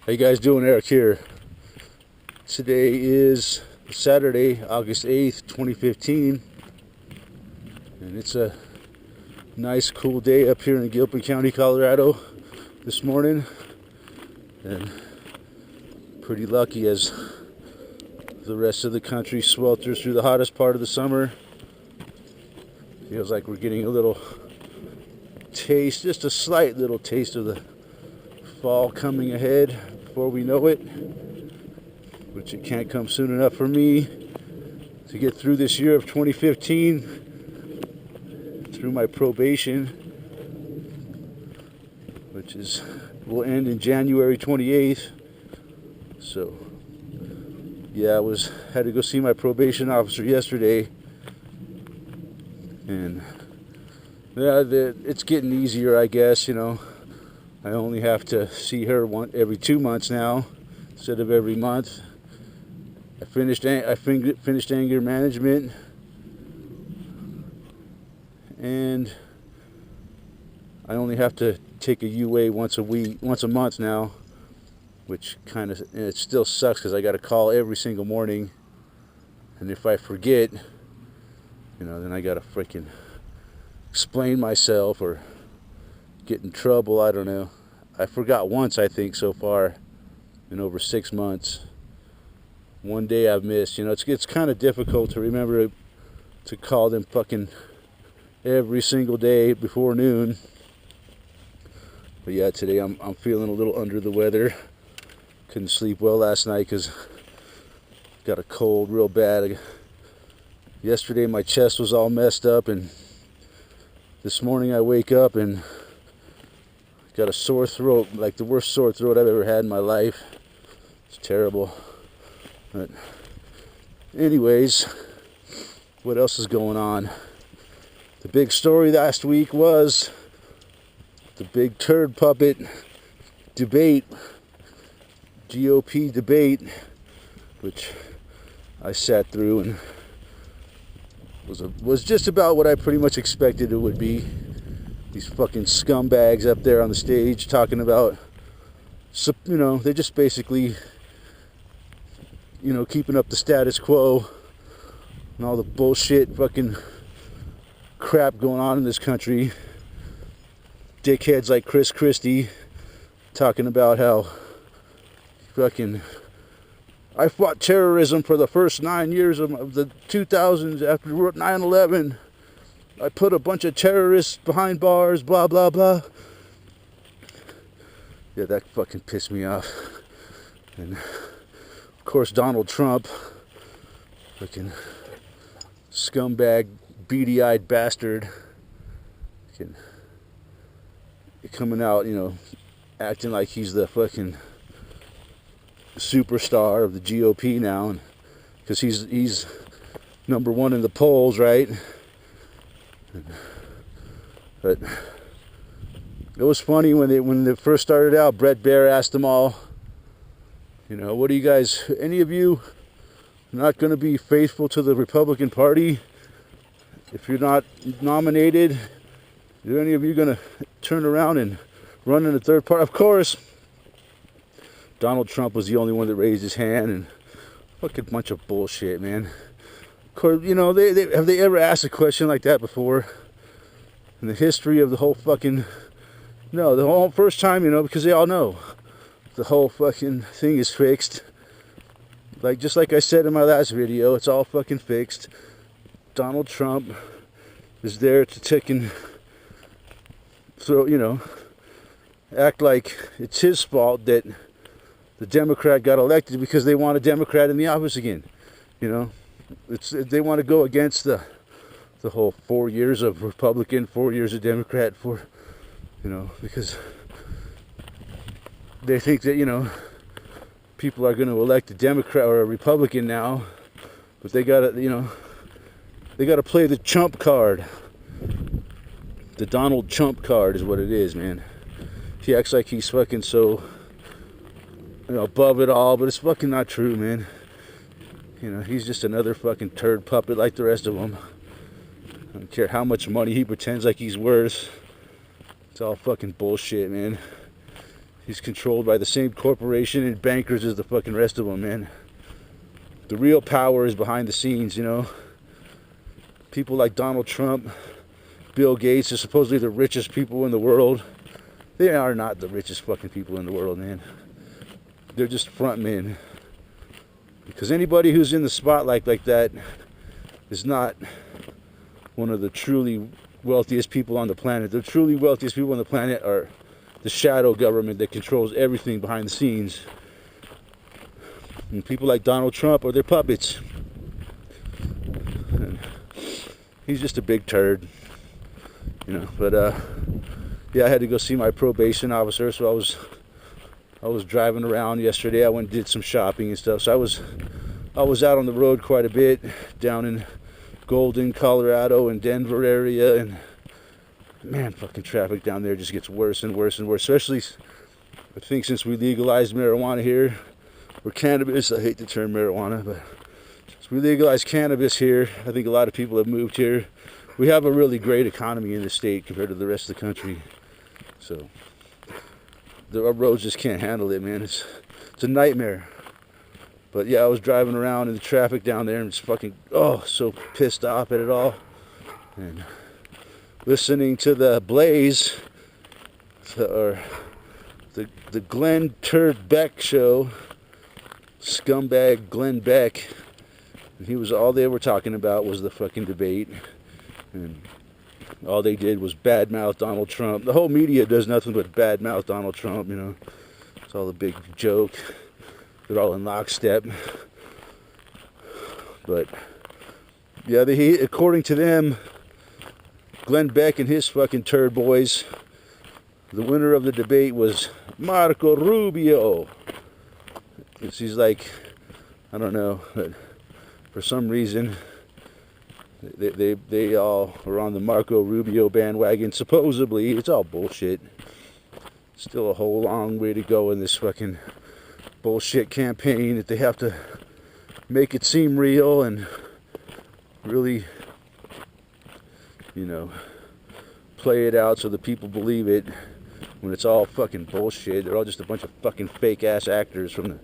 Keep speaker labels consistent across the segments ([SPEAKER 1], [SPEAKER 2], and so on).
[SPEAKER 1] How you guys doing? Eric here. Today is Saturday, August 8th, 2015, and it's a nice cool day up here in Gilpin County, Colorado this morning, and pretty lucky as the rest of the country swelters through the hottest part of the summer. Feels like we're getting a little taste, just a slight little taste of the fall coming ahead before we know it, which it can't come soon enough for me to get through this year of 2015 through my probation, which will end in January 28th. So yeah, I had to go see my probation officer yesterday, and yeah, it's getting easier, I guess. I only have to see her every 2 months now instead of every month. I finished anger management, and I only have to take a UA once a month now, which it still sucks because I got to call every single morning, and if I forget, then I got to freaking explain myself or get in trouble. I don't know. I forgot once, I think, so far in over 6 months. One day I've missed. It's kind of difficult to remember to call them fucking every single day before noon. But yeah, today I'm feeling a little under the weather. Couldn't sleep well last night because got a cold real bad. Yesterday my chest was all messed up, and this morning I wake up and got a sore throat, like the worst sore throat I've ever had in my life. It's terrible. But anyways, what else is going on? The big story last week was the big turd puppet debate, GOP debate, which I sat through and was just about what I pretty much expected it would be. These fucking scumbags up there on the stage talking about, they're just basically, keeping up the status quo and all the bullshit fucking crap going on in this country. Dickheads like Chris Christie talking about how fucking I fought terrorism for the first 9 years of the 2000s after 9/11. I put a bunch of terrorists behind bars, blah, blah, blah. Yeah, that fucking pissed me off. And, of course, Donald Trump, fucking scumbag, beady-eyed bastard, coming out, acting like he's the fucking superstar of the GOP now, because he's number one in the polls, right? But it was funny when they first started out. Bret Baier asked them all, what do you guys? Any of you not going to be faithful to the Republican Party if you're not nominated? Are any of you going to turn around and run in the third party? Of course, Donald Trump was the only one that raised his hand, and fucking bunch of bullshit, man. Of course, have they ever asked a question like that before in the history of the whole fucking? No, the whole first time, because they all know the whole fucking thing is fixed. Just like I said in my last video, it's all fucking fixed. Donald Trump is there to take and throw, act like it's his fault that the Democrat got elected because they want a Democrat in the office again. They want to go against the whole 4 years of Republican, 4 years of Democrat, because they think that, people are going to elect a Democrat or a Republican now, but they got to, they got to play the Trump card. The Donald Trump card is what it is, man. He acts like he's fucking so, above it all, but it's fucking not true, man. He's just another fucking turd puppet like the rest of them. I don't care how much money he pretends like he's worth. It's all fucking bullshit, man. He's controlled by the same corporation and bankers as the fucking rest of them, man. The real power is behind the scenes, you know. People like Donald Trump, Bill Gates are supposedly the richest people in the world. They are not the richest fucking people in the world, man. They're just front men. Because anybody who's in the spotlight like that is not one of the truly wealthiest people on the planet. The truly wealthiest people on the planet are the shadow government that controls everything behind the scenes. And people like Donald Trump are their puppets. And he's just a big turd, you know. But yeah, I had to go see my probation officer, so I was driving around yesterday. I went and did some shopping and stuff. So I was out on the road quite a bit, down in Golden, Colorado, and Denver area, and man, fucking traffic down there just gets worse and worse and worse. Especially, I think since we legalized marijuana here, or cannabis. I hate the term marijuana, but since we legalized cannabis here, I think a lot of people have moved here. We have a really great economy in the state compared to the rest of the country. So our roads just can't handle it, man. It's a nightmare. But yeah, I was driving around in the traffic down there and just fucking, so pissed off at it all. And listening to the Blaze, or the Glenn Turd Beck show, scumbag Glenn Beck. And he was, all they were talking about was the fucking debate. And all they did was badmouth Donald Trump. The whole media does nothing but badmouth Donald Trump, you know. It's all a big joke. They're all in lockstep. But yeah, according to them, Glenn Beck and his fucking turd boys, the winner of the debate was Marco Rubio. He's like, I don't know, but for some reason they all are on the Marco Rubio bandwagon. Supposedly, it's all bullshit. Still a whole long way to go in this fucking bullshit campaign that they have to make it seem real and really, you know, play it out so the people believe it when it's all fucking bullshit. They're all just a bunch of fucking fake ass actors, from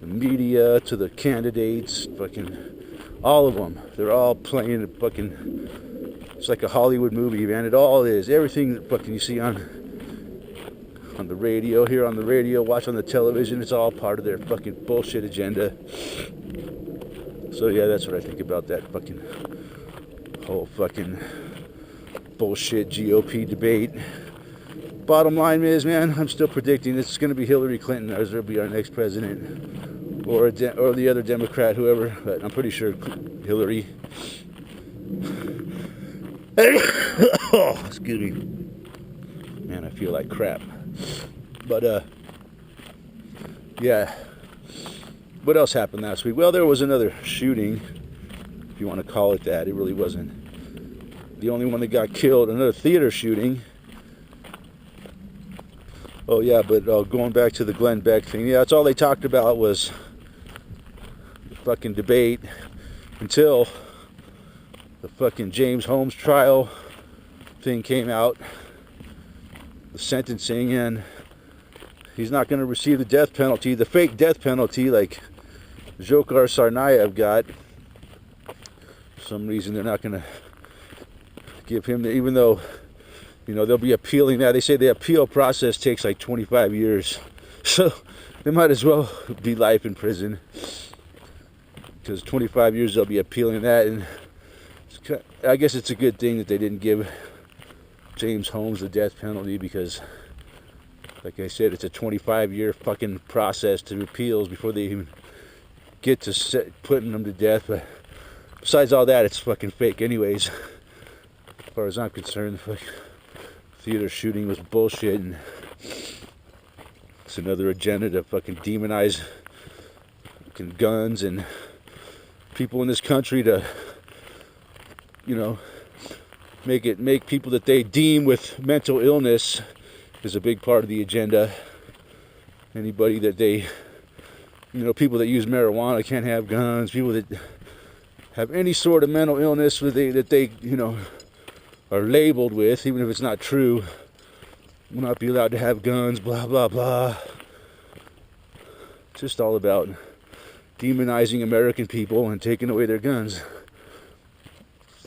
[SPEAKER 1] the media to the candidates, fucking all of them. They're all playing a fucking, it's like a Hollywood movie, man. It all is. Everything that fucking you see on the radio, hear on the radio, watch on the television, it's all part of their fucking bullshit agenda. So yeah, that's what I think about that fucking whole fucking bullshit GOP debate. Bottom line is, man, I'm still predicting it's going to be Hillary Clinton as will be our next president, or the other Democrat, whoever. But I'm pretty sure Hillary. Oh, excuse me, man, I feel like crap. But yeah. What else happened last week? Well, there was another shooting, if you want to call it that. It really wasn't the only one that got killed. Another theater shooting. Oh yeah, but going back to the Glenn Beck thing, yeah, that's all they talked about was the fucking debate until the fucking James Holmes trial thing came out, the sentencing, and he's not going to receive the death penalty, the fake death penalty like Dzhokhar Tsarnaev got. For some reason they're not going to give him the, even though, you know, they'll be appealing that. They say the appeal process takes like 25 years. So they might as well be life in prison. Because 25 years they'll be appealing that. And I guess it's a good thing that they didn't give James Holmes the death penalty, because, like I said, it's a 25-year fucking process to appeals before they even get to putting them to death. But besides all that, it's fucking fake anyways. As far as I'm concerned, the fucking theater shooting was bullshit, and it's another agenda to fucking demonize fucking guns and people in this country, to, you know, make people that they deem with mental illness is a big part of the agenda. Anybody that they, you know, people that use marijuana can't have guns. People that have any sort of mental illness that they, you know, are labeled with, even if it's not true, will not be allowed to have guns, blah, blah, blah. Just all about demonizing American people and taking away their guns.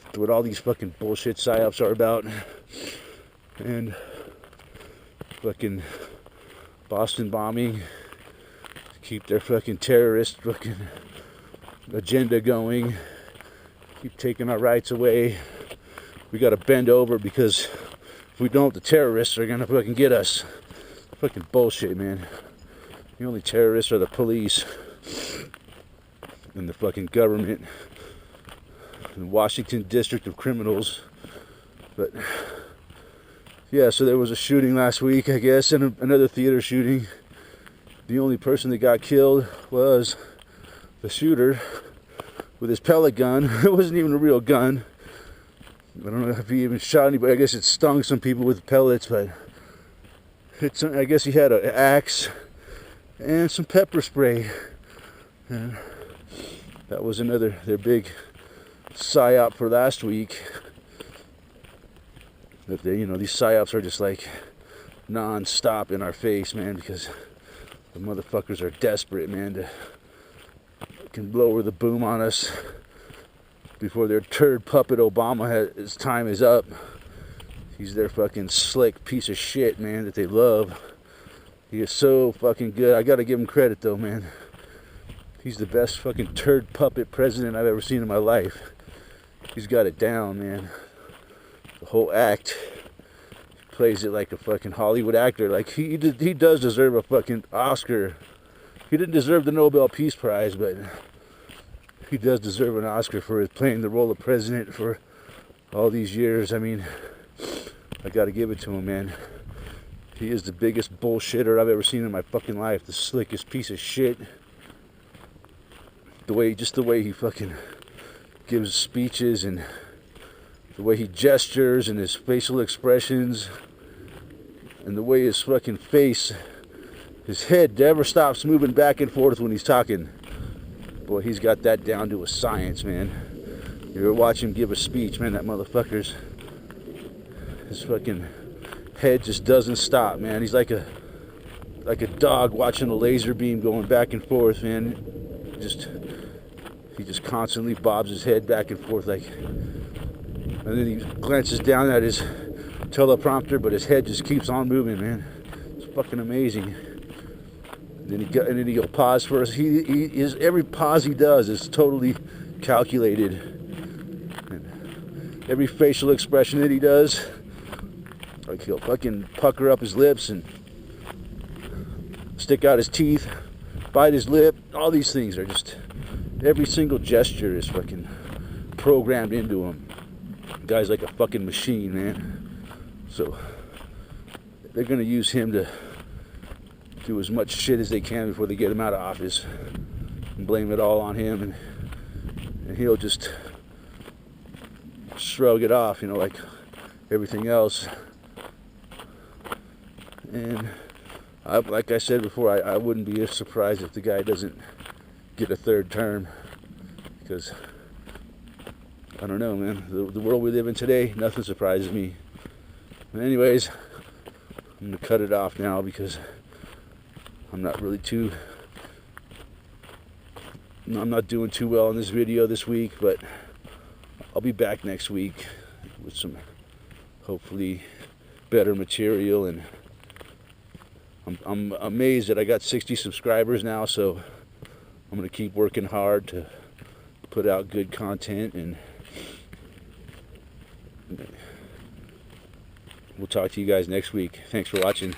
[SPEAKER 1] That's what all these fucking bullshit psyops are about. And fucking Boston bombing, keep their fucking terrorist fucking agenda going, keep taking our rights away. We gotta bend over because if we don't, the terrorists are gonna fucking get us. Fucking bullshit, man. The only terrorists are the police and the fucking government, the Washington District of Criminals. But yeah, so there was a shooting last week, I guess, and another theater shooting. The only person that got killed was the shooter with his pellet gun. It wasn't even a real gun. I don't know if he even shot anybody. I guess it stung some people with pellets, but I guess he had an axe and some pepper spray. And that was their big psyop for last week. That they, these psyops are just like non-stop in our face, man, because the motherfuckers are desperate, man, to can blow the boom on us before their turd puppet Obama his time is up. He's their fucking slick piece of shit, man, that they love. He is so fucking good. I gotta give him credit though, man. He's the best fucking turd puppet president I've ever seen in my life. He's got it down, man. The whole act. He plays it like a fucking Hollywood actor. Like he does deserve a fucking Oscar. He didn't deserve the Nobel Peace Prize, but he does deserve an Oscar for playing the role of president for all these years. I mean, I gotta give it to him, man. He is the biggest bullshitter I've ever seen in my fucking life. The slickest piece of shit. The way he fucking gives speeches and the way he gestures and his facial expressions and the way his fucking face, his head never stops moving back and forth when he's talking. Boy, he's got that down to a science, man. You ever watch him give a speech, man, that his fucking head just doesn't stop, man. He's like a dog watching a laser beam going back and forth, man. He just constantly bobs his head back and forth, and then he glances down at his teleprompter, but his head just keeps on moving, man. It's fucking amazing. And then he'll pause for us. Every pause he does is totally calculated. And every facial expression that he does, like he'll fucking pucker up his lips and stick out his teeth, bite his lip. All these things are just, every single gesture is fucking programmed into him. The guy's like a fucking machine, man. So they're gonna use him to do as much shit as they can before they get him out of office and blame it all on him, and he'll just shrug it off, like everything else. And like I said before, I wouldn't be surprised if the guy doesn't get a third term, because I don't know, man. The world we live in today, nothing surprises me. But anyways, I'm gonna cut it off now because I'm not doing too well in this video this week, but I'll be back next week with some hopefully better material. And I'm amazed that I got 60 subscribers now, so I'm gonna keep working hard to put out good content, and we'll talk to you guys next week. Thanks for watching.